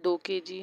2 kg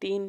3